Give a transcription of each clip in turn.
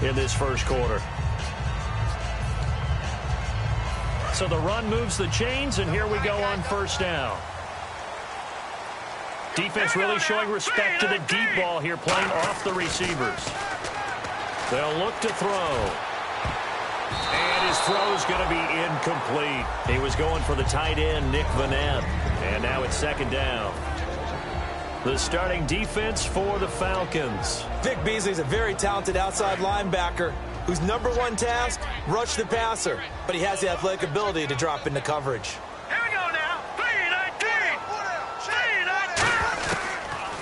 in this first quarter. So the run moves the chains, and here we go on first down. Defense really showing respect to the deep ball here, playing off the receivers. They'll look to throw. And his throw's going to be incomplete. He was going for the tight end, Nick Vanette. And now it's second down. The starting defense for the Falcons. Vic Beasley's a very talented outside linebacker whose number one task, rush the passer. But he has the athletic ability to drop into coverage. Here we go now.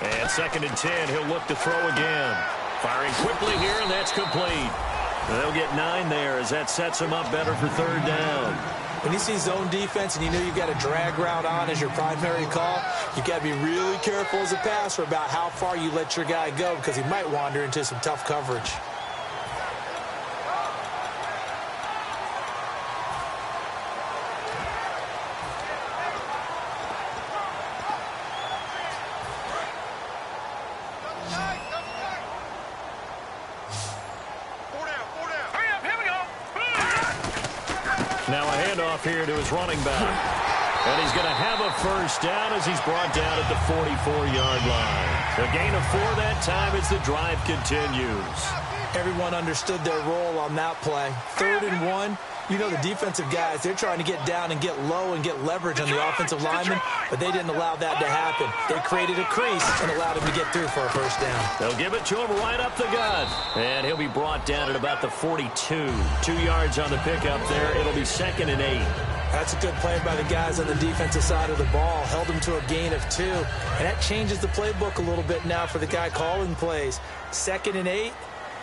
3-19. And second and 10, he'll look to throw again. Firing quickly here, and that's complete. They'll get 9 there as that sets him up better for third down. When you see zone defense and you know you've got a drag route on as your primary call, you've got to be really careful as a passer about how far you let your guy go because he might wander into some tough coverage. Now a handoff here to his running back. And he's going to have a first down as he's brought down at the 44-yard line. A gain of 4 that time as the drive continues. Everyone understood their role on that play. 3rd and 1. You know the defensive guys, they're trying to get down and get low and get leverage on the offensive lineman, but they didn't allow that to happen. They created a crease and allowed him to get through for a first down. They'll give it to him right up the gut. And he'll be brought down at about the 42. 2 yards on the pickup there. It'll be second and 8. That's a good play by the guys on the defensive side of the ball. Held him to a gain of 2. And that changes the playbook a little bit now for the guy calling plays. 2nd and 8.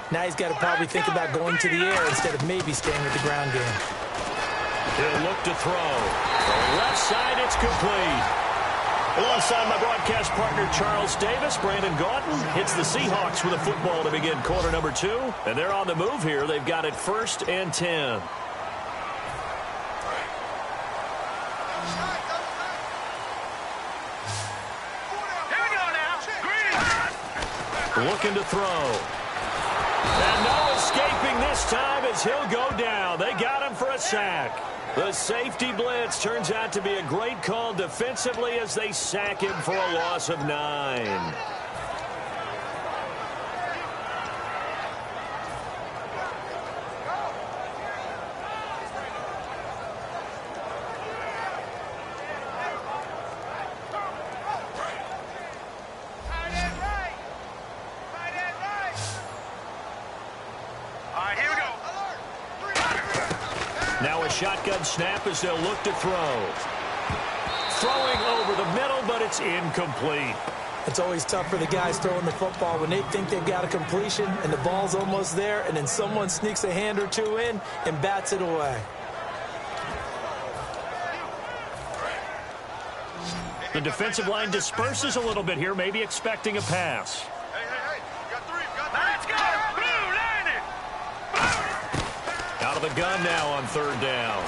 Now he's got to probably think about going to the air instead of maybe staying with the ground game. He'll look to throw. On the left side, it's complete. Alongside my broadcast partner, Charles Davis, Brandon Gaudin hits the Seahawks with a football to begin quarter number 2. And they're on the move here. They've got it 1st and 10. Looking to throw. And no escaping this time as he'll go down. They got him for a sack. The safety blitz turns out to be a great call defensively as they sack him for a loss of 9. Now a shotgun snap as they'll look to throw. Throwing over the middle, but it's incomplete. It's always tough for the guys throwing the football when they think they've got a completion and the ball's almost there, and then someone sneaks a hand or two in and bats it away. The defensive line disperses a little bit here, maybe expecting a pass. Out of the gun now on third down.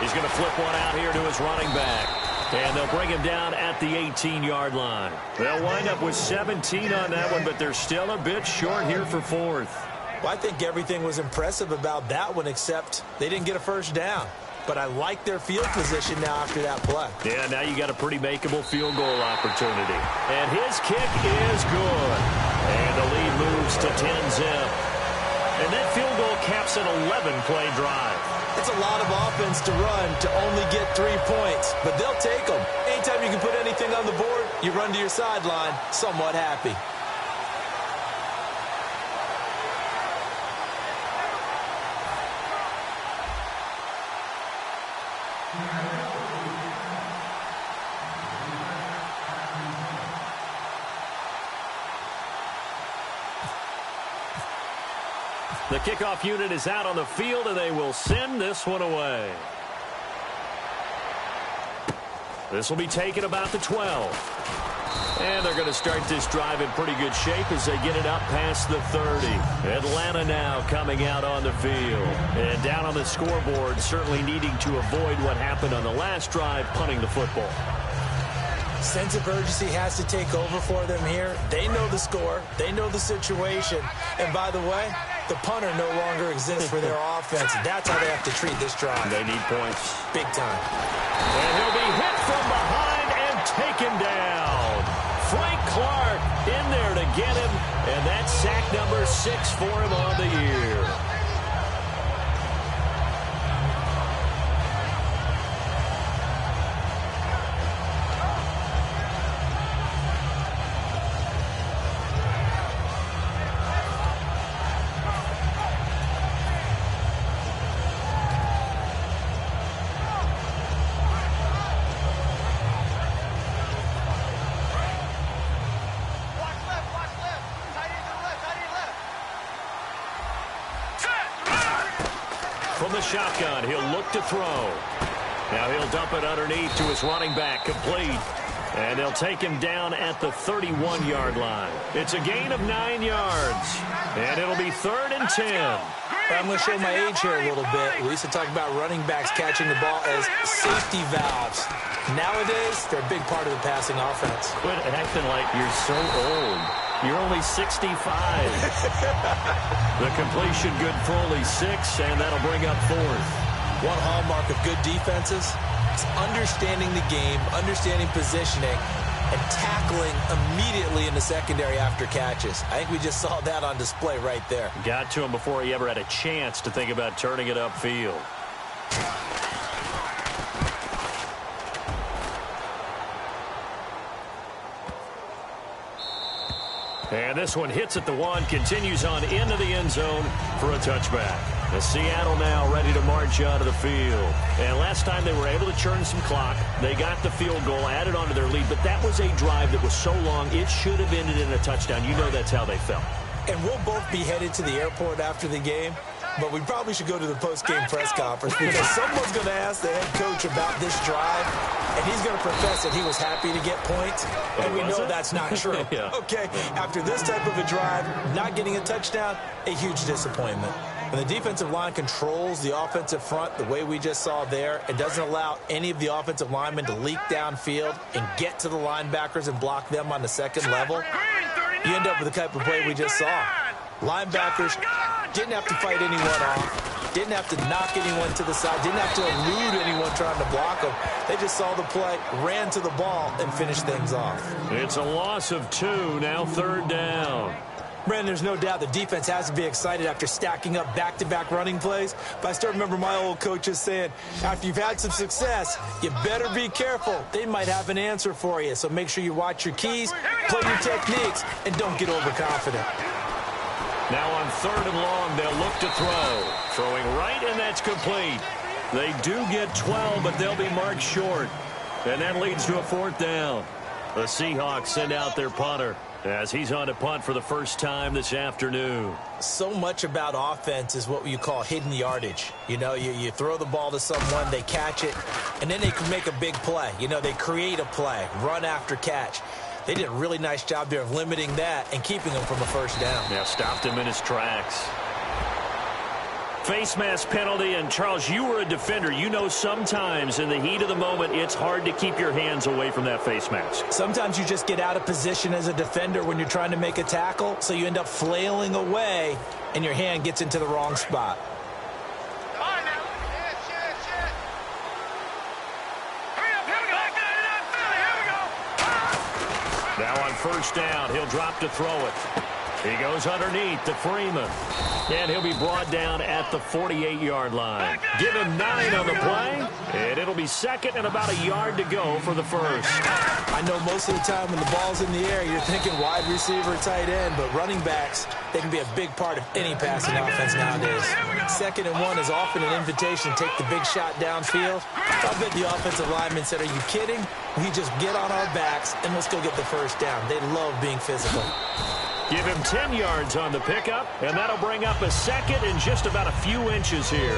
He's going to flip one out here to his running back. And they'll bring him down at the 18-yard line. They'll wind up with 17 on that one, but they're still a bit short here for 4th. Well, I think everything was impressive about that one, except they didn't get a first down. But I like their field position now after that play. Yeah, now you got a pretty makeable field goal opportunity. And his kick is good. And the lead moves to 10-zip. And that field goal caps an 11-play drive. It's a lot of offense to run to only get 3 points, but they'll take them. Anytime you can put anything on the board, you run to your sideline somewhat happy. The kickoff unit is out on the field, and they will send this one away. This will be taken about the 12. And they're going to start this drive in pretty good shape as they get it up past the 30. Atlanta now coming out on the field. And down on the scoreboard, certainly needing to avoid what happened on the last drive, punting the football. Sense of urgency has to take over for them here. They know the score. They know the situation. And by the way, The punter no longer exists for their offense. That's how they have to treat this drive. They need points. Big time. And he'll be hit from behind and taken down. Frank Clark in there to get him, and that's sack number 6 for him on the year. From the shotgun, he'll look to throw. Now he'll dump it underneath to his running back, complete. And they'll take him down at the 31-yard line. It's a gain of 9 yards. And it'll be 3rd and 10. I'm going to show my age here a little bit. We used to talk about running backs catching the ball as safety valves. Nowadays, they're a big part of the passing offense. Quit acting like you're so old. You're only 65. The completion good for only 6, and that'll bring up 4th. One hallmark of good defenses is understanding the game, understanding positioning, and tackling immediately in the secondary after catches. I think we just saw that on display right there. Got to him before he ever had a chance to think about turning it upfield. And this one hits at the 1, continues on into the end zone for a touchback. The Seattle now ready to march out of the field. And last time they were able to churn some clock. They got the field goal, added onto their lead, but that was a drive that was so long it should have ended in a touchdown. You know that's how they felt. And we'll both be headed to the airport after the game, but we probably should go to the post-game press conference because someone's going to ask the head coach about this drive, and he's going to profess that he was happy to get points, and we know that's not true. Yeah. Okay, after this type of a drive, not getting a touchdown, a huge disappointment. When the defensive line controls the offensive front the way we just saw there, it doesn't allow any of the offensive linemen to leak downfield and get to the linebackers and block them on the second level. You end up with the type of play we just saw. Linebackers didn't have to fight anyone off, didn't have to knock anyone to the side, didn't have to elude anyone trying to block them. They just saw the play, ran to the ball, and finished things off. It's a loss of 2, now 3rd down. Brandon, there's no doubt the defense has to be excited after stacking up back-to-back running plays. But I still remember my old coaches saying, after you've had some success, you better be careful. They might have an answer for you. So make sure you watch your keys, play your techniques, and don't get overconfident. Now on 3rd and long, they'll look to throw. Throwing right, and that's complete. They do get 12, but they'll be marked short. And that leads to a 4th down. The Seahawks send out their punter as he's on to punt for the first time this afternoon. So much about offense is what you call hidden yardage. You know, you throw the ball to someone, they catch it, and then they can make a big play. You know, they create a play, run after catch. They did a really nice job there of limiting that and keeping him from a 1st down. Yeah, stopped him in his tracks. Face mask penalty, and Charles, you were a defender. You know sometimes in the heat of the moment, it's hard to keep your hands away from that face mask. Sometimes you just get out of position as a defender when you're trying to make a tackle, so you end up flailing away, and your hand gets into the wrong spot. Now on 1st down, he'll drop to throw it. He goes underneath to Freeman. And he'll be brought down at the 48-yard line. Give him 9 on the play, and it'll be 2nd and about a yard to go for the 1st. I know most of the time when the ball's in the air, you're thinking wide receiver, tight end, but running backs, they can be a big part of any passing offense nowadays. 2nd and 1 is often an invitation to take the big shot downfield. I bet the offensive lineman said, are you kidding? We just get on our backs, and let's go get the 1st down. They love being physical. Give him 10 yards on the pickup, and that'll bring up a 2nd and just about a few inches here.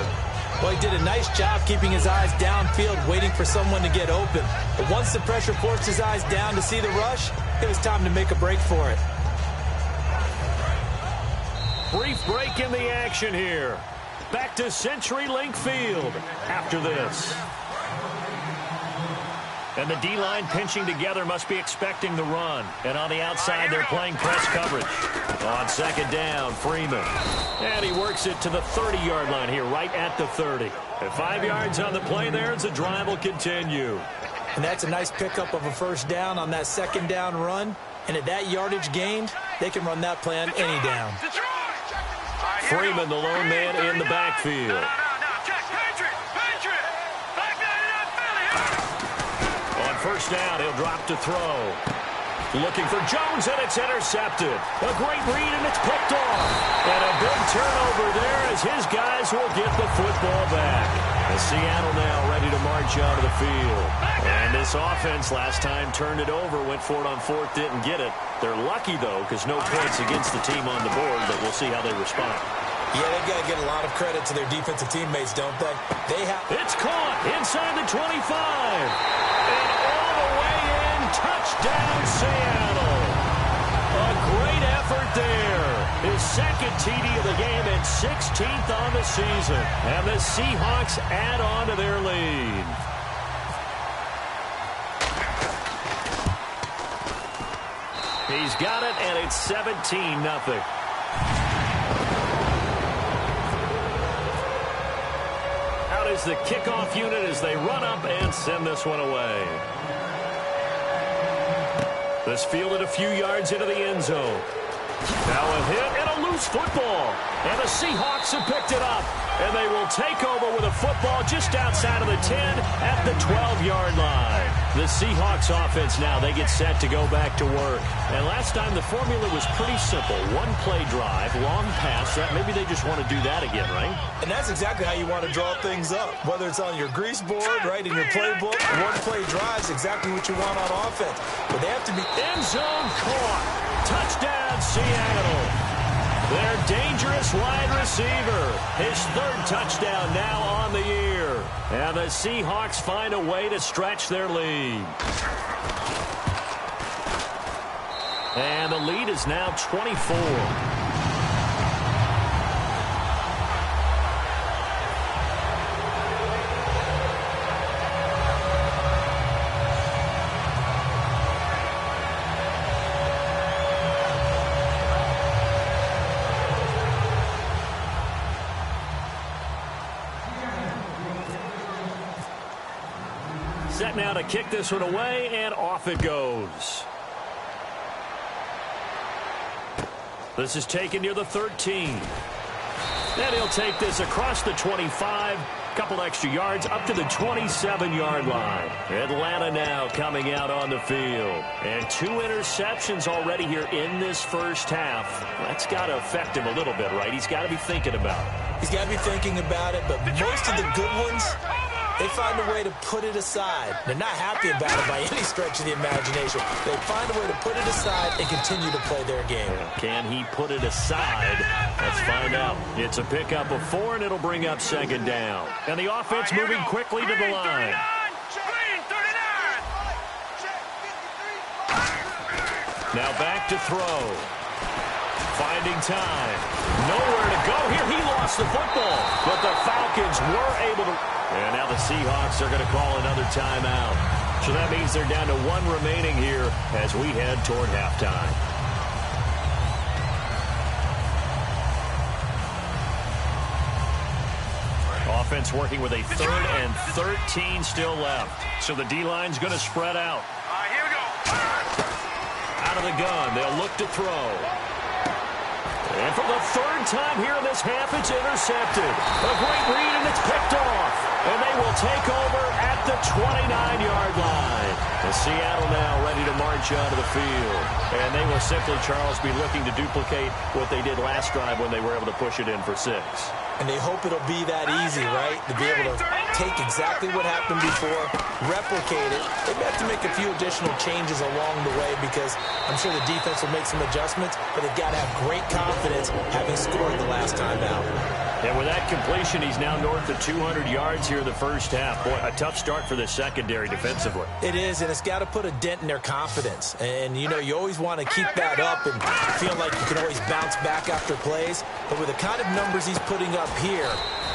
Well, he did a nice job keeping his eyes downfield, waiting for someone to get open. But once the pressure forced his eyes down to see the rush, it was time to make a break for it. Brief break in the action here. Back to CenturyLink Field after this. And the D-line pinching together must be expecting the run. And on the outside, they're playing press coverage. On second down, Freeman. And he works it to the 30-yard line here, right at the 30. And 5 yards on the play there as the drive will continue. And that's a nice pickup of a first down on that second down run. And at that yardage gained, they can run that play on any down. Freeman, the lone man in the backfield. On first down, he'll drop to throw. Looking for Jones, and it's intercepted. A great read, and it's picked off. And a big turnover there as his guys will get the football back. As Seattle now ready to march out of the field. And this offense last time turned it over, went for it on fourth, didn't get it. They're lucky, though, because no points against the team on the board, but we'll see how they respond. Yeah, they've got to get a lot of credit to their defensive teammates, don't they? It's caught inside the 25. And all the way in, touchdown Seattle. A great effort there. His second TD of the game and 16th on the season. And the Seahawks add on to their lead. He's got it, and it's 17-0. Is the kickoff unit as they run up and send this one away. This fielded a few yards into the end zone. Now a hit and a loose football. And the Seahawks have picked it up. And they will take over with a football just outside of the 10 at the 12-yard line. The Seahawks offense now, they get set to go back to work. And last time the formula was pretty simple. One play drive, long pass. Maybe they just want to do that again, right? And that's exactly how you want to draw things up. Whether it's on your grease board, right, in your playbook, one play drive is exactly what you want on offense. But they have to be... End zone caught. Touchdown, Seattle. Their dangerous wide receiver. His third touchdown now on the year. And the Seahawks find a way to stretch their lead. And the lead is now 24. Set now to kick this one away, and off it goes. This is taken near the 13. And he'll take this across the 25. Couple extra yards up to the 27-yard line. Atlanta now coming out on the field. And 2 interceptions already here in this first half. That's got to affect him a little bit, right? He's got to be thinking about it. He's got to be thinking about it, but most of the good ones, they find a way to put it aside. They're not happy about it by any stretch of the imagination. They find a way to put it aside and continue to play their game. Can he put it aside? Let's find out. It's a pickup of 4, and it'll bring up second down. And the offense moving quickly to the line. Now back to throw. Finding time. Nowhere to go here. He lost the football. But the Falcons were able to... And now the Seahawks are going to call another timeout. So that means they're down to 1 remaining here as we head toward halftime. Offense working with a 3rd and 13 still left. So the D-line's going to spread out. Here we go. Out of the gun, they'll look to throw. And for the 3rd time here in this half, it's intercepted. A great read, and it's picked off. And they will take over at the 29-yard line. And Seattle now ready to march out of the field. And they will simply, Charles, be looking to duplicate what they did last drive when they were able to push it in for 6. And they hope it'll be that easy, right? To be able to take exactly what happened before, replicate it. They've got to make a few additional changes along the way because I'm sure the defense will make some adjustments, but they've got to have great confidence having scored the last time out. And with that completion, he's now north of 200 yards here in the first half. Boy, a tough start for the secondary defensively. It is, and it's got to put a dent in their confidence. And, you know, you always want to keep that up and feel like you can always bounce back after plays. But with the kind of numbers he's putting up here,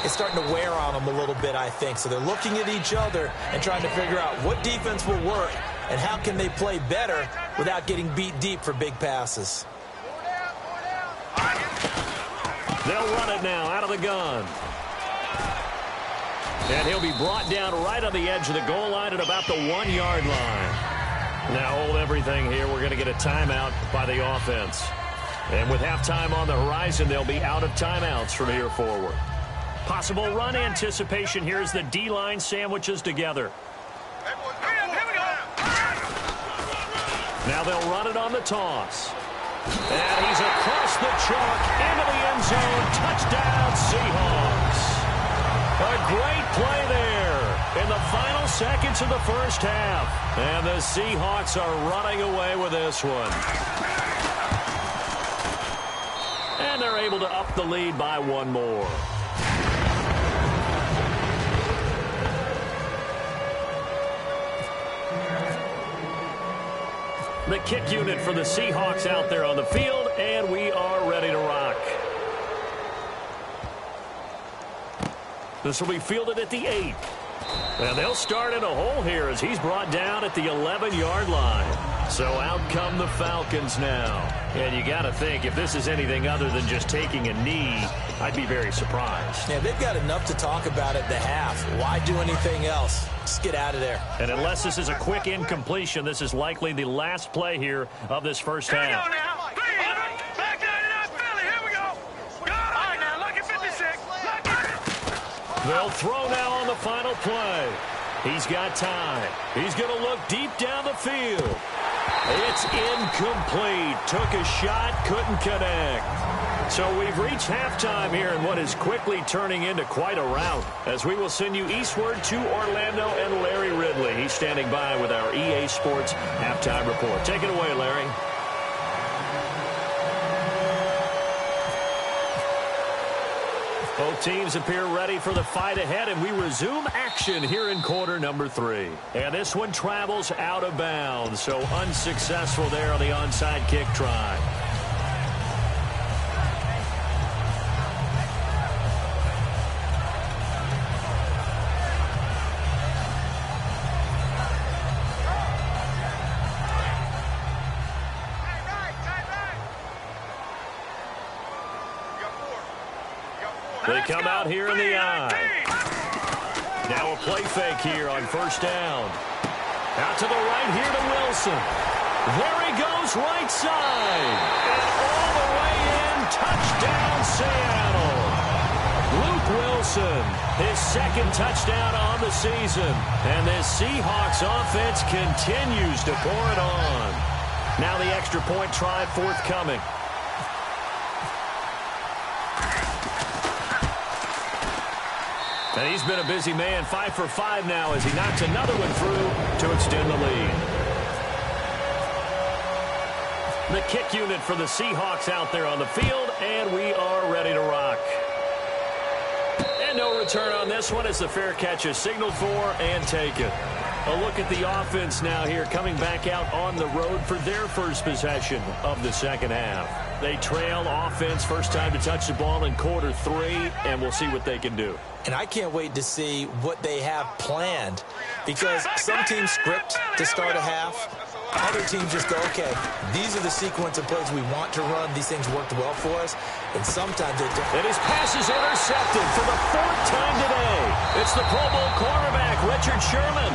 it's starting to wear on them a little bit, I think. So they're looking at each other and trying to figure out what defense will work and how can they play better without getting beat deep for big passes. They'll run it now out of the gun. And he'll be brought down right on the edge of the goal line at about the 1-yard line. Now hold everything here. We're going to get a timeout by the offense. And with halftime on the horizon, they'll be out of timeouts from here forward. Possible run anticipation here as the D-line sandwiches together. Now they'll run it on the toss. And he's across the chalk into the end zone. Touchdown, Seahawks. A great play there in the final seconds of the first half. And the Seahawks are running away with this one. And they're able to up the lead by one more. The kick unit for the Seahawks out there on the field, and we are ready to rock. This will be fielded at the 8. And they'll start in a hole here as he's brought down at the 11-yard line. So out come the Falcons now. And you got to think, if this is anything other than just taking a knee, I'd be very surprised. Yeah, they've got enough to talk about at the half. Why do anything else? Just get out of there. And unless this is a quick incompletion, this is likely the last play here of this first half. Here we go now. Back down in Philly. Here we go. All right, now, look at 56. Look at it. They'll throw now on the final play. He's got time. He's going to look deep down the field. It's incomplete. Took a shot, couldn't connect. So we've reached halftime here in what is quickly turning into quite a rout, as we will send you eastward to Orlando and Larry Ridley. He's standing by with our EA Sports halftime report. Take it away, Larry. Both teams appear ready for the fight ahead, and we resume action here in quarter number 3. And this one travels out of bounds, so unsuccessful there on the onside kick try. They come out here in the eye. Now a play fake here on first down. Out to the right here to Wilson. There he goes, right side. And all the way in, touchdown Seattle. Luke Wilson, his second touchdown on the season. And this Seahawks offense continues to pour it on. Now the extra point try forthcoming. And he's been a busy man, 5 for 5 now as he knocks another one through to extend the lead. The kick unit for the Seahawks out there on the field, and we are ready to rock. And no return on this one as the fair catch is signaled for and taken. A look at the offense now here, coming back out on the road for their first possession of the second half. They trail offense, first time to touch the ball in quarter 3, and we'll see what they can do. And I can't wait to see what they have planned, because some teams script to start a half. Other teams just go, okay, these are the sequence of plays we want to run. These things worked well for us. And sometimes they don't. And his pass is intercepted for the 4th time today. It's the Pro Bowl cornerback, Richard Sherman.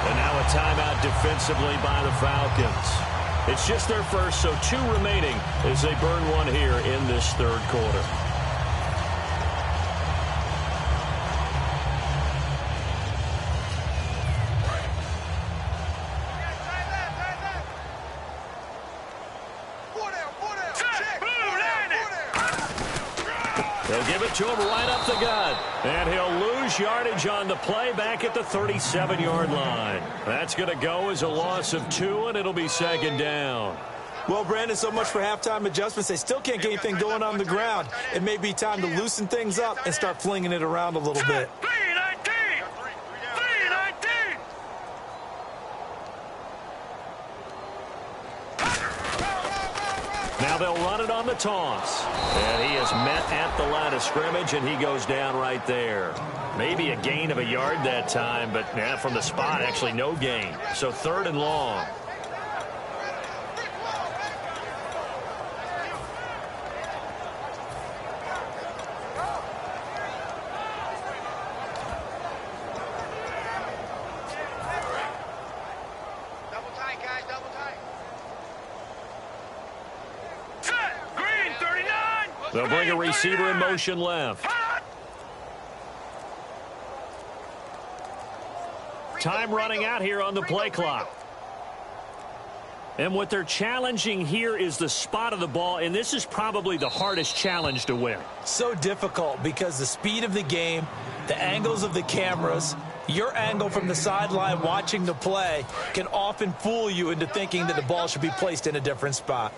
And now a timeout defensively by the Falcons. It's just their first, so 2 remaining as they burn one here in this third quarter. They'll give it to him right up the gut. And he'll lose yardage on the play back at the 37-yard line. That's going to go as a loss of 2, and it'll be second down. Well, Brandon, so much for halftime adjustments. They still can't get anything going on the ground. It may be time to loosen things up and start flinging it around a little bit. 319! 319! Now they'll run it on the toss. And he is met at the line of scrimmage, and he goes down right there. Maybe a gain of a yard that time, but from the spot, actually no gain. So 3rd and long. They'll bring a receiver in motion left. Time running out here on the play clock. And what they're challenging here is the spot of the ball, and this is probably the hardest challenge to win. So difficult because the speed of the game, the angles of the cameras, your angle from the sideline watching the play can often fool you into thinking that the ball should be placed in a different spot.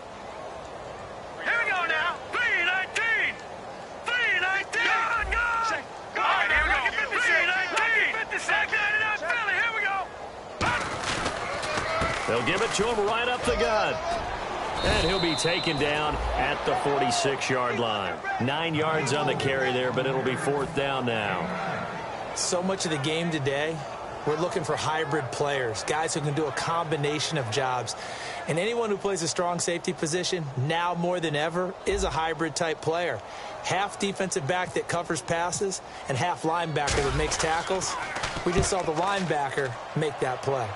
Here we go now. 319! 319! Go! All right, here we go. 319! 56! Philly, here we go. They'll give it to him right up the gut. And he'll be taken down at the 46-yard line. 9 yards on the carry there, but it'll be 4th down now. So much of the game today, we're looking for hybrid players, guys who can do a combination of jobs. And anyone who plays a strong safety position, now more than ever, is a hybrid-type player. Half defensive back that covers passes and half linebacker that makes tackles. We just saw the linebacker make that play.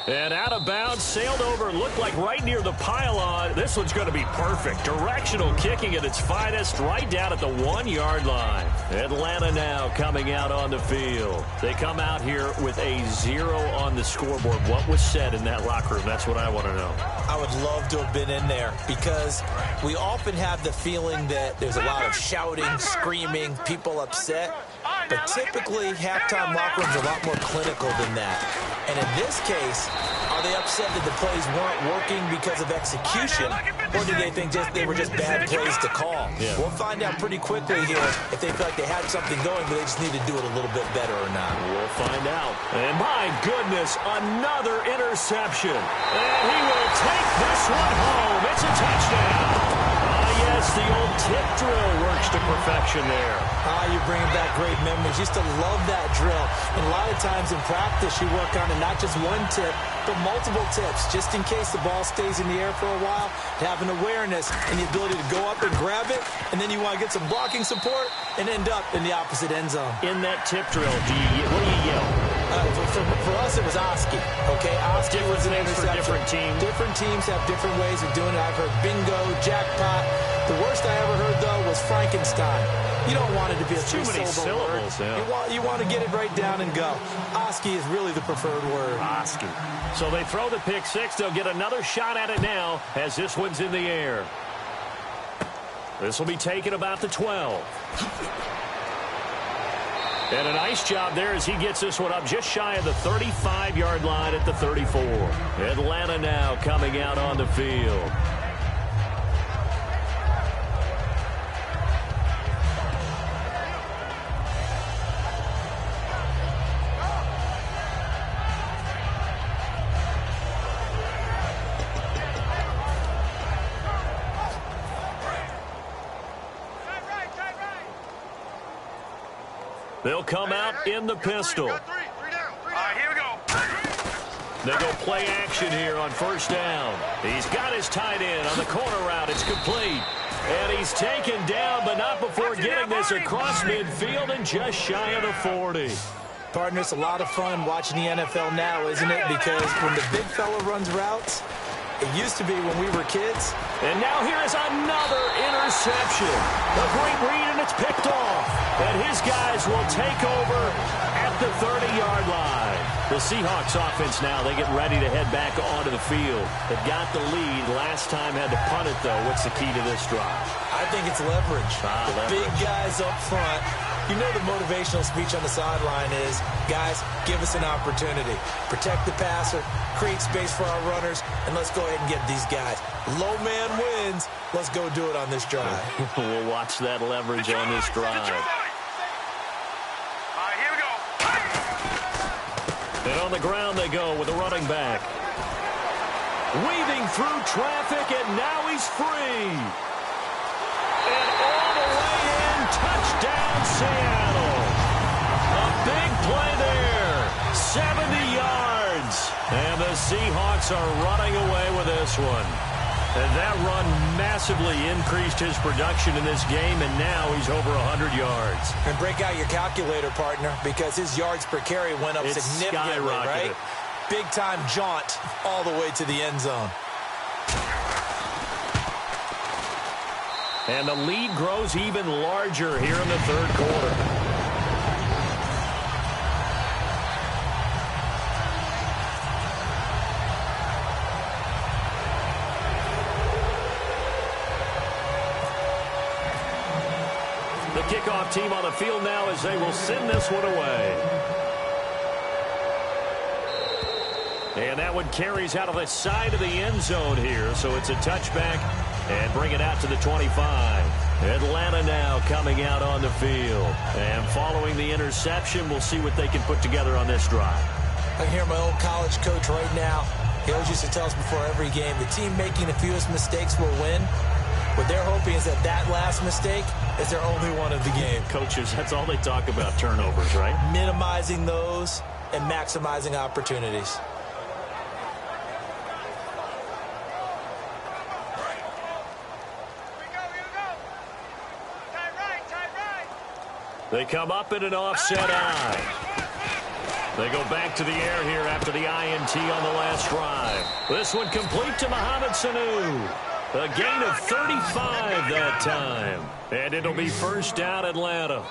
And out of bounds, sailed over, looked like right near the pylon. This one's going to be perfect. Directional kicking at its finest, right down at the 1-yard line. Atlanta now coming out on the field. They come out here with a 0 on the scoreboard. What was said in that locker room? That's what I want to know. I would love to have been in there because we often have the feeling that there's a lot of shouting, screaming, people upset. But typically, halftime locker rooms are a lot more clinical than that. And in this case, are they upset that the plays weren't working because of execution, or do they think they were just bad plays to call? Yeah. We'll find out pretty quickly here if they feel like they had something going, but they just need to do it a little bit better or not. We'll find out. And my goodness, another interception. And he will take this one home. It's a touchdown. Yes, the old tip drill works to perfection there. You're bringing back great memories. Used to love that drill. And a lot of times in practice, you work on it, not just one tip, but multiple tips, just in case the ball stays in the air for a while, to have an awareness and the ability to go up and grab it, and then you want to get some blocking support and end up in the opposite end zone. In that tip drill, what do you yell? For us, it was Oski. Okay, Oski was an interception. Different teams. Different teams have different ways of doing it. I've heard bingo, jackpot. The worst I ever heard, though, was Frankenstein. You don't want it to be a too many syllables. Yeah. You want to get it right down and go. Oski is really the preferred word. Oski. So they throw the pick six. They'll get another shot at it now as this one's in the air. This will be taken about the 12. And a nice job there as he gets this one up just shy of the 35-yard line at the 34. Atlanta now coming out on the field. They'll come out in the pistol. All right, here we go. They go play action here on first down. He's got his tight end on the corner route. It's complete. And he's taken down, but not before getting this across midfield and just shy of the 40. Partner, it's a lot of fun watching the NFL now, isn't it? Because when the big fella runs routes, it used to be when we were kids. And now here is another interception. A great read, and it's picked off. And his guys will take over at the 30-yard line. The Seahawks offense now, they get ready to head back onto the field. They've got the lead. Last time had to punt it, though. What's the key to this drive? I think it's leverage. Leverage. Big guys up front You know the motivational speech on the sideline is, guys, give us an opportunity. Protect the passer, create space for our runners, and let's go ahead and get these guys. Low man wins. Let's go do it on this drive. We'll watch that leverage on this drive. All right, here we go. And on the ground they go with a running back. Weaving through traffic, and now he's free. And all the way in, touchdown Seattle. A big play there, 70 yards. And the Seahawks are running away with this one. And that run massively increased his production in this game, and now he's over 100 yards. And break out your calculator, partner, because his yards per carry went up significantly, right? Big-time jaunt all the way to the end zone. And the lead grows even larger here in the third quarter. The kickoff team on the field now as they will send this one away. And that one carries out of the side of the end zone here, so it's a touchback and bring it out to the 25. Atlanta now coming out on the field. And following the interception, we'll see what they can put together on this drive. I hear my old college coach right now. He always used to tell us before every game, the team making the fewest mistakes will win. What they're hoping is that that last mistake is their only one of the game. Coaches, that's all they talk about, turnovers, right? Minimizing those and maximizing opportunities. They come up in an offset eye. They go back to the air here after the INT on the last drive. This one complete to Mohamed Sanu. A gain of 35 that time. And it'll be first down Atlanta.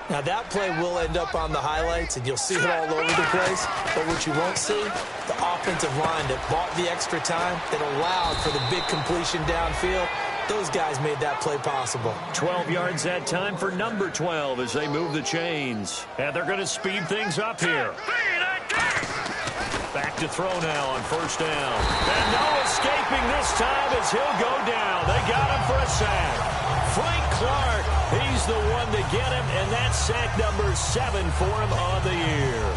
Now that play will end up on the highlights, and you'll see it all over the place. But what you won't see, the offensive line that bought the extra time, that allowed for the big completion downfield. Those guys made that play possible. 12 yards that time for number 12 as they move the chains. And they're going to speed things up here. Back to throw now on first down. And no escaping this time as he'll go down. They got him for a sack. Frank Clark, he's the one to get him, and that's sack number 7 for him on the year.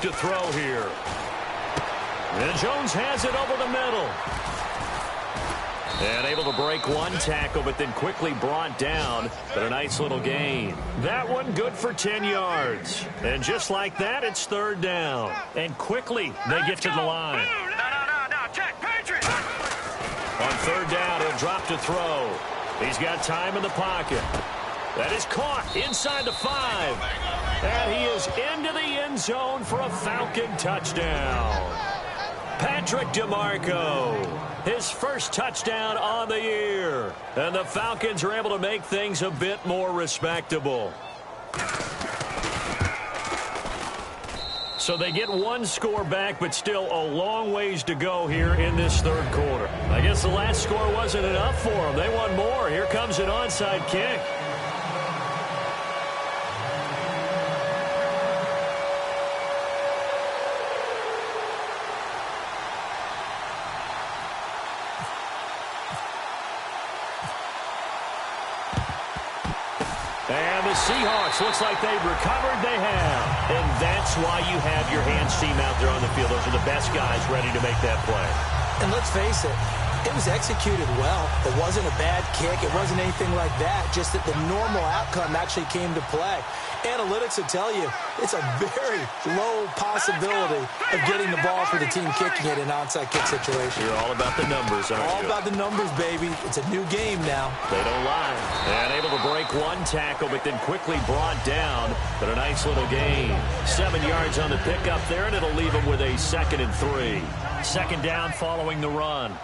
To throw here. And Jones has it over the middle. And able to break one tackle, but then quickly brought down. But a nice little gain. That one good for 10 yards. And just like that, it's third down. And quickly, they get to the line. On third down, he'll drop to throw. He's got time in the pocket. That is caught inside the 5. And he is into the end zone for a Falcon touchdown. Patrick DeMarco, his first touchdown on the year. And the Falcons are able to make things a bit more respectable. So they get one score back, but still a long ways to go here in this third quarter. I guess the last score wasn't enough for them. They want more. Here comes an onside kick. And the Seahawks, looks like they've recovered. They have. And that's why you have your hands team out there on the field. Those are the best guys ready to make that play. And let's face it, It was executed well. It wasn't a bad kick. It wasn't anything like that. Just that the normal outcome actually came to play. Analytics will tell you it's a very low possibility of getting the ball for the team kicking it in an onside kick situation. You're all about the numbers, aren't you? All about the numbers, baby. It's a new game now. They don't lie. And able to break one tackle, but then quickly brought down. But a nice little gain. 7 yards on the pickup there, and it'll leave them with a 2nd and 3. Second down following the run.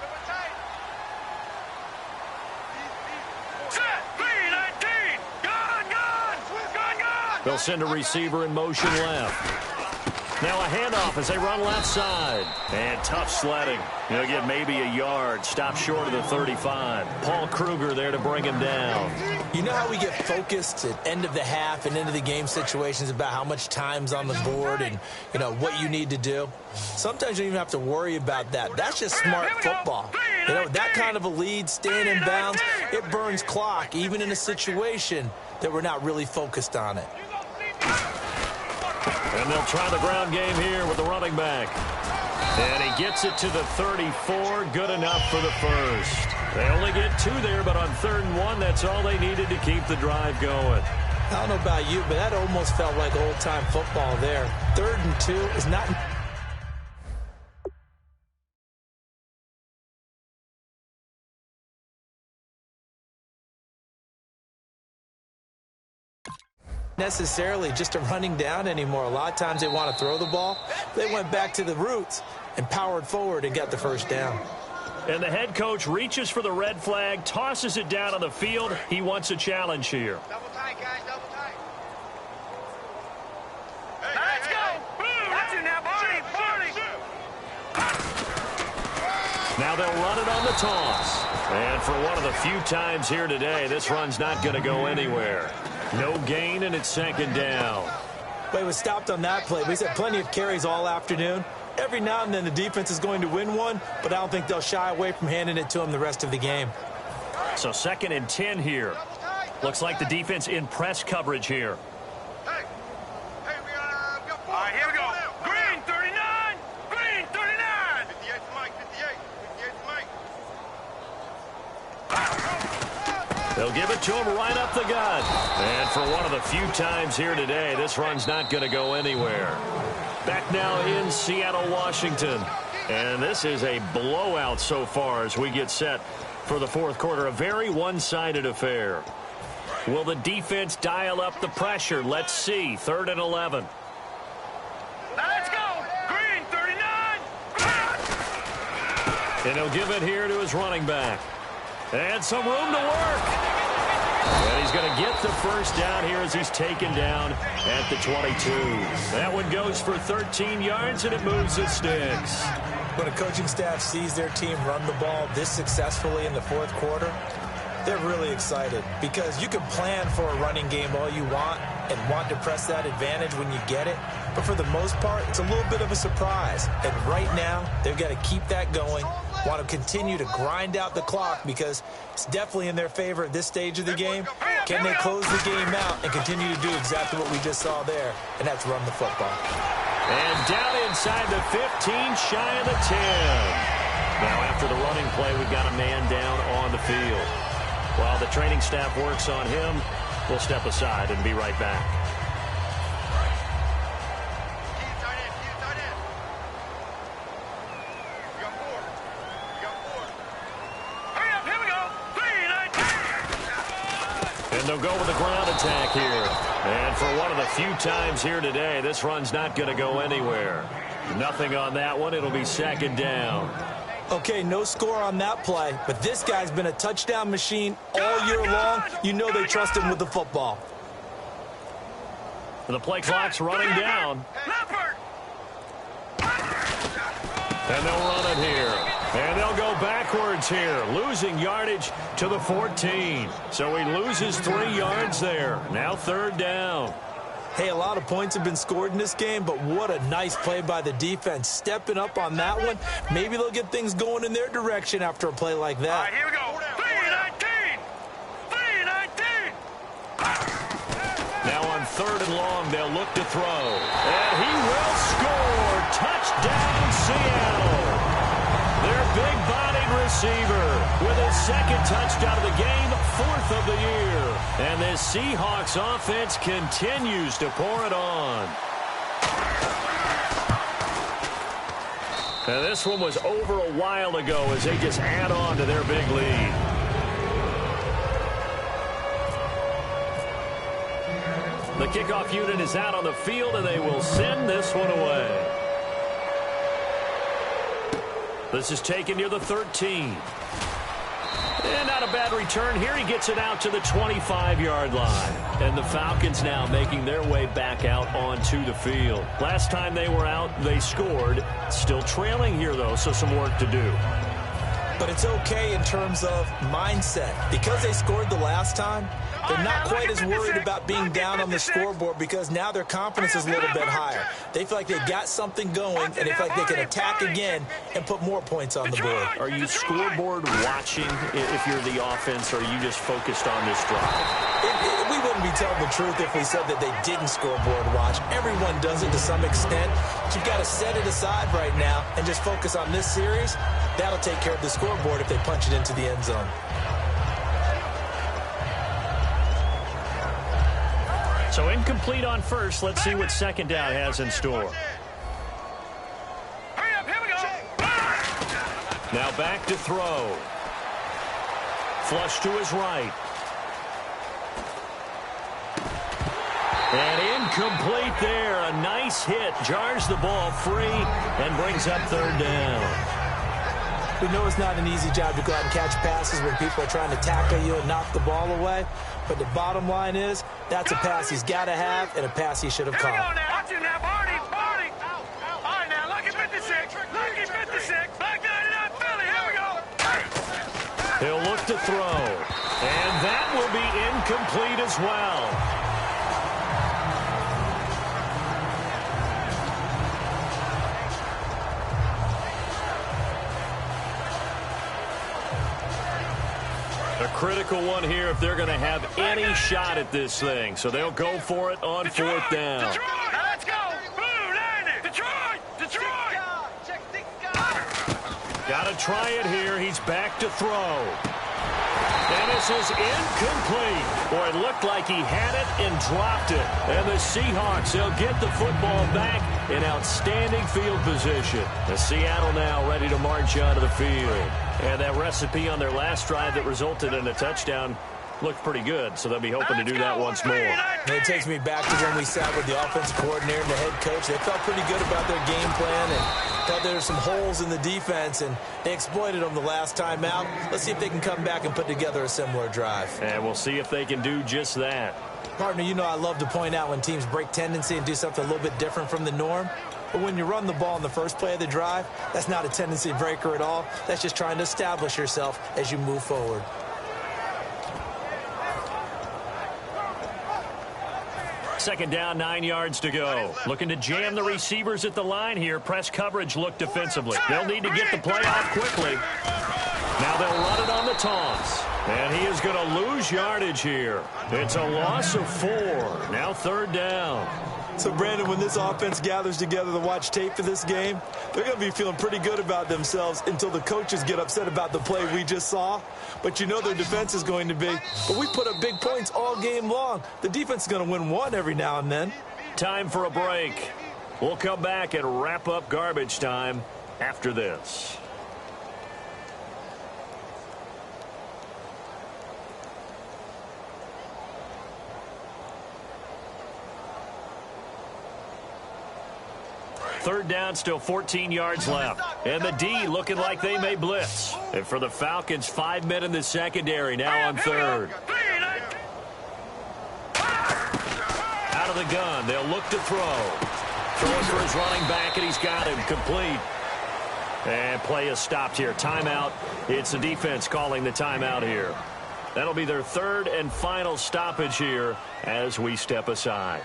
They'll send a receiver in motion left. Now a handoff as they run left side. And tough sledding. He'll get maybe a yard. Stop short of the 35. Paul Kruger there to bring him down. You know how we get focused at end of the half and into the game situations about how much time's on the board and, you know, what you need to do? Sometimes you don't even have to worry about that. That's just smart football. You know, that kind of a lead, staying in bounds, it burns clock, even in a situation that we're not really focused on it. And they'll try the ground game here with the running back. And he gets it to the 34. Good enough for the first. They only get 2 there, but on 3rd and 1, that's all they needed to keep the drive going. I don't know about you, but that almost felt like old-time football there. 3rd and 2 is not necessarily just a running down anymore. A lot of times they want to throw the ball. They went back to the roots and powered forward and got the first down. And the head coach reaches for the red flag, tosses it down on the field. He wants a challenge here. Double tight, guys, double tight. Let's go. That's it now, Barney. Now they'll run it on the toss. And for one of the few times here today, this run's not going to go anywhere. No gain, and it's 2nd down. Well, he was stopped on that play, but he's had plenty of carries all afternoon. Every now and then the defense is going to win one, but I don't think they'll shy away from handing it to him the rest of the game. So 2nd and 10 here. Looks like the defense in press coverage here. Hey, we got 4. All right, here we go. Green, 39. Green, 39. 58 to Mike, 58. 58 to Mike. They'll give it to him right up the gut. And for one of the few times here today, this run's not going to go anywhere. Back now in Seattle, Washington. And this is a blowout so far as we get set for the 4th quarter. A very one-sided affair. Will the defense dial up the pressure? Let's see. 3rd and 11. Now let's go. Green, 39. And he'll give it here to his running back. And some room to work. And he's going to get the first down here as he's taken down at the 22. That one goes for 13 yards, and it moves the sticks. When a coaching staff sees their team run the ball this successfully in the 4th quarter, they're really excited because you can plan for a running game all you want and want to press that advantage when you get it. But for the most part, it's a little bit of a surprise. And right now, they've got to keep that going, want to continue to grind out the clock because it's definitely in their favor at this stage of the game. Can they close the game out and continue to do exactly what we just saw there? And that's run the football. And down inside the 15, shy of the 10. Now after the running play, we've got a man down on the field. While the training staff works on him, we'll step aside and be right back. And they'll go with the ground attack here. And for one of the few times here today, this run's not going to go anywhere. Nothing on that one. It'll be 2nd down. Okay, no score on that play, but this guy's been a touchdown machine all year long. You know they trust him with the football. The play clock's running down. And they'll run it here. And they'll go backwards here, losing yardage to the 14. So he loses 3 yards there. Now 3rd down. Hey, a lot of points have been scored in this game, but what a nice play by the defense. Stepping up on that one. Maybe they'll get things going in their direction after a play like that. All right, here we go. 3-19. 3-19. Now on 3rd and long, they'll look to throw. And he will score. Touchdown, Seattle. Their big-bodied receiver with his second touchdown of the game, 4th of the year. And this Seahawks offense continues to pour it on. And this one was over a while ago as they just add on to their big lead. The kickoff unit is out on the field, and they will send this one away. This is taken near the 13. And not a bad return here. He gets it out to the 25-yard line. And the Falcons now making their way back out onto the field. Last time they were out, they scored. Still trailing here, though, so some work to do. But it's okay in terms of mindset. Because they scored the last time, they're not quite as worried about being down on the scoreboard because now their confidence is a little bit higher. They feel like they got something going, and they feel like they can attack again and put more points on the board. Are you scoreboard watching if you're the offense, or are you just focused on this drive? We wouldn't be telling the truth if we said that they didn't scoreboard watch. Everyone does it to some extent. But you've got to set it aside right now and just focus on this series. That'll take care of the scoreboard if they punch it into the end zone. So incomplete on first. Let's see what second down has in store. Hurry up, here we go. Now back to throw. Flush to his right. And incomplete there. A nice hit. Jars the ball free and brings up third down. We know it's not an easy job to go out and catch passes when people are trying to tackle you and knock the ball away. But the bottom line is, that's a pass he's got to have and a pass he should have Here we go caught. now. Watch it now, Barney. All right, now, lucky 56. Lucky 56. Back 99, Philly. Here we go. He'll look to throw. And that will be incomplete as well. A critical one here if they're going to have any shot at this thing. So they'll go for it on fourth down. Detroit, now let's go. Blue 90. Detroit. Got to try it here. He's back to throw. And this is incomplete. Boy, it looked like he had it and dropped it. And the Seahawks, they'll get the football back in outstanding field position. The Seattle now ready to march onto the field. And that recipe on their last drive that resulted in a touchdown looked pretty good, so they'll be hoping to do that once more. And it takes me back to when we sat with the offensive coordinator and the head coach. They felt pretty good about their game plan and felt there were some holes in the defense, and they exploited them the last time out. Let's see if they can come back and put together a similar drive. And we'll see if they can do just that. Partner, you know I love to point out when teams break tendency and do something a little bit different from the norm. But when you run the ball in the first play of the drive, that's not a tendency breaker at all. That's just trying to establish yourself as you move forward. Second down, 9 yards to go. Looking to jam the receivers at the line here. Press coverage look defensively. They'll need to get the play off quickly. Now they'll run it on the toss. And he is going to lose yardage here. It's a loss of 4. Now third down. So, Brandon, when this offense gathers together to watch tape for this game, they're going to be feeling pretty good about themselves until the coaches get upset about the play we just saw. But you know their defense is going to be. But we put up big points all game long. The defense is going to win one every now and then. Time for a break. We'll come back and wrap up garbage time after this. Third down, still 14 yards left. And the D looking like they may blitz. And for the Falcons, 5 men in the secondary now on third. Out of the gun, they'll look to throw. Throwing for his running back, and he's got him complete. And play is stopped here. Timeout. It's the defense calling the timeout here. That'll be their third and final stoppage here as we step aside.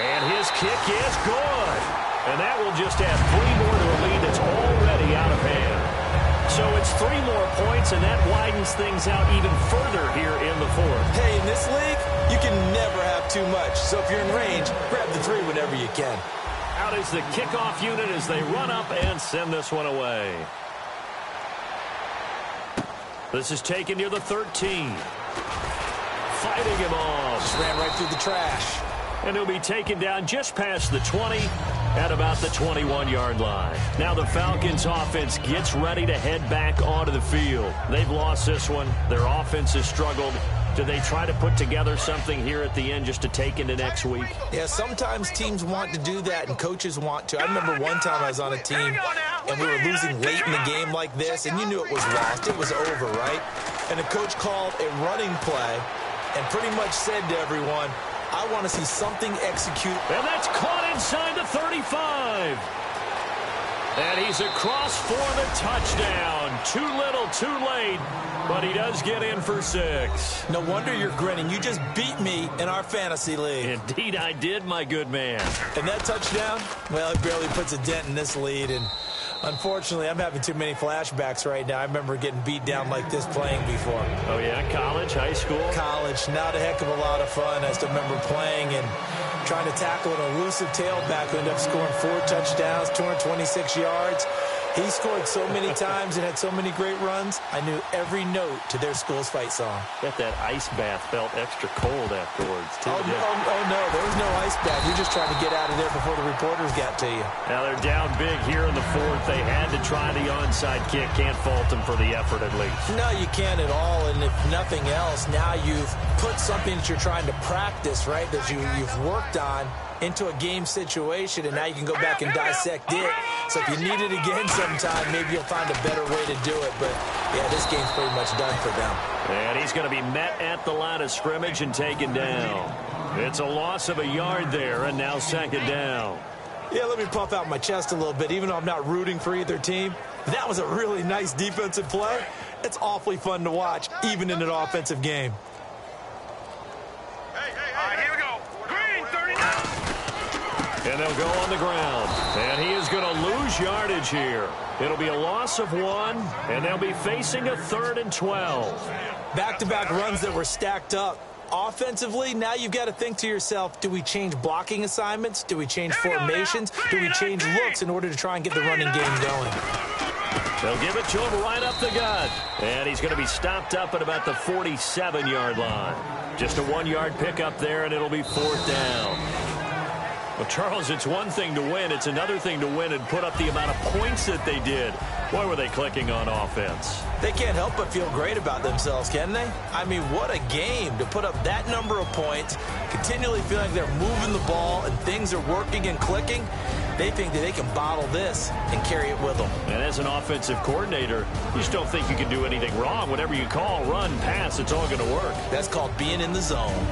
And his kick is good. And that will just add 3 more to a lead that's already out of hand. So it's 3 more points, and that widens things out even further here in the fourth. Hey, in this league, you can never have too much. So if you're in range, grab the 3 whenever you can. Out is the kickoff unit as they run up and send this one away. This is taken near the 13. Fighting him off. Just ran right through the trash. And he'll be taken down just past the 20 at about the 21-yard line. Now the Falcons offense gets ready to head back onto the field. They've lost this one. Their offense has struggled. Do they try to put together something here at the end just to take into next week? Yeah, sometimes teams want to do that and coaches want to. I remember one time I was on a team and we were losing late in the game like this, and you knew it was lost. It was over, right? And the coach called a running play and pretty much said to everyone, I want to see something execute. And that's caught inside the 35. And he's across for the touchdown. Too little, too late, but he does get in for 6. No wonder you're grinning. You just beat me in our fantasy league. Indeed I did, my good man. And that touchdown, well, it barely puts a dent in this lead. And unfortunately, I'm having too many flashbacks right now. I remember getting beat down like this playing before. Oh, yeah? College, high school? College. Not a heck of a lot of fun. I still remember playing and trying to tackle an elusive tailback who ended up scoring 4 touchdowns, 226 yards. He scored so many times and had so many great runs, I knew every note to their school's fight song. Bet that ice bath felt extra cold afterwards, too. Oh, no, there was no ice bath. You're just trying to get out of there before the reporters got to you. Now they're down big here in the 4th. They had to try the onside kick. Can't fault them for the effort at least. No, you can't at all. And if nothing else, now you've put something that you're trying to practice, right, that you've worked on into a game situation, and now you can go back and dissect it. So if you need it again sometime, maybe you'll find a better way to do it. But, yeah, this game's pretty much done for them. And he's going to be met at the line of scrimmage and taken down. It's a loss of a yard there, and now 2nd down. Yeah, let me puff out my chest a little bit, even though I'm not rooting for either team. That was a really nice defensive play. It's awfully fun to watch, even in an offensive game. Here we go. Green, 39. And they'll go on the ground. And he is going to lose yardage here. It'll be a loss of 1, and they'll be facing a 3rd and 12. Back-to-back runs that were stacked up. Offensively, now you've got to think to yourself, do we change blocking assignments? Do we change formations? Do we change looks in order to try and get the running game going? They'll give it to him right up the gut. And he's going to be stopped up at about the 47-yard line. Just a 1-yard pickup there, and it'll be 4th down. Well, Charles, it's one thing to win. It's another thing to win and put up the amount of points that they did. Boy, were they clicking on offense. They can't help but feel great about themselves, can they? I mean, what a game to put up that number of points, continually feeling like they're moving the ball and things are working and clicking. They think that they can bottle this and carry it with them. And as an offensive coordinator, you just don't think you can do anything wrong. Whatever you call, run, pass, it's all going to work. That's called being in the zone.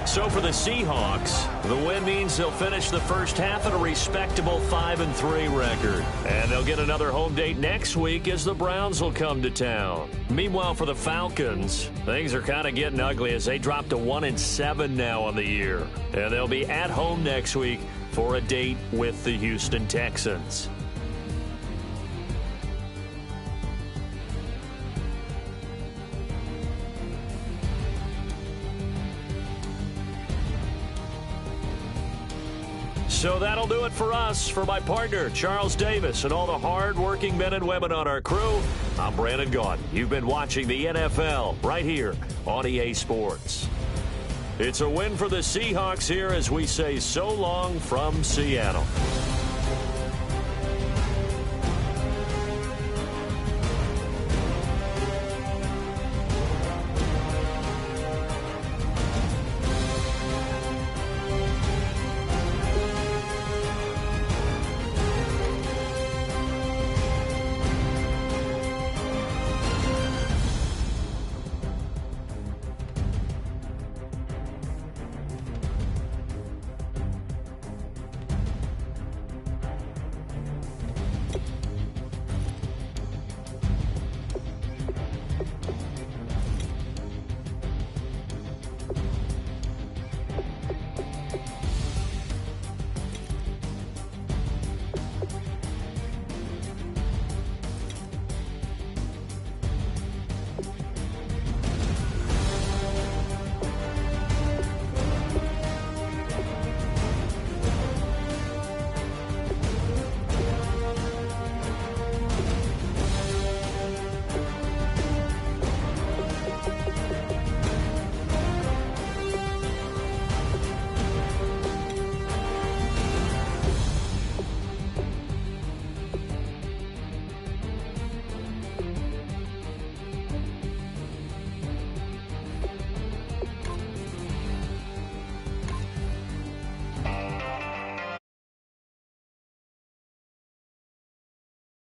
So for the Seahawks, the win means they'll finish the first half at a respectable 5-3 record. And they'll get another home date next week as the Browns will come to town. Meanwhile, for the Falcons, things are kind of getting ugly as they drop to 1-7 now on the year. And they'll be at home next week for a date with the Houston Texans. So that'll do it for us. For my partner, Charles Davis, and all the hard-working men and women on our crew, I'm Brandon Gaudin. You've been watching the NFL right here on EA Sports. It's a win for the Seahawks here as we say so long from Seattle.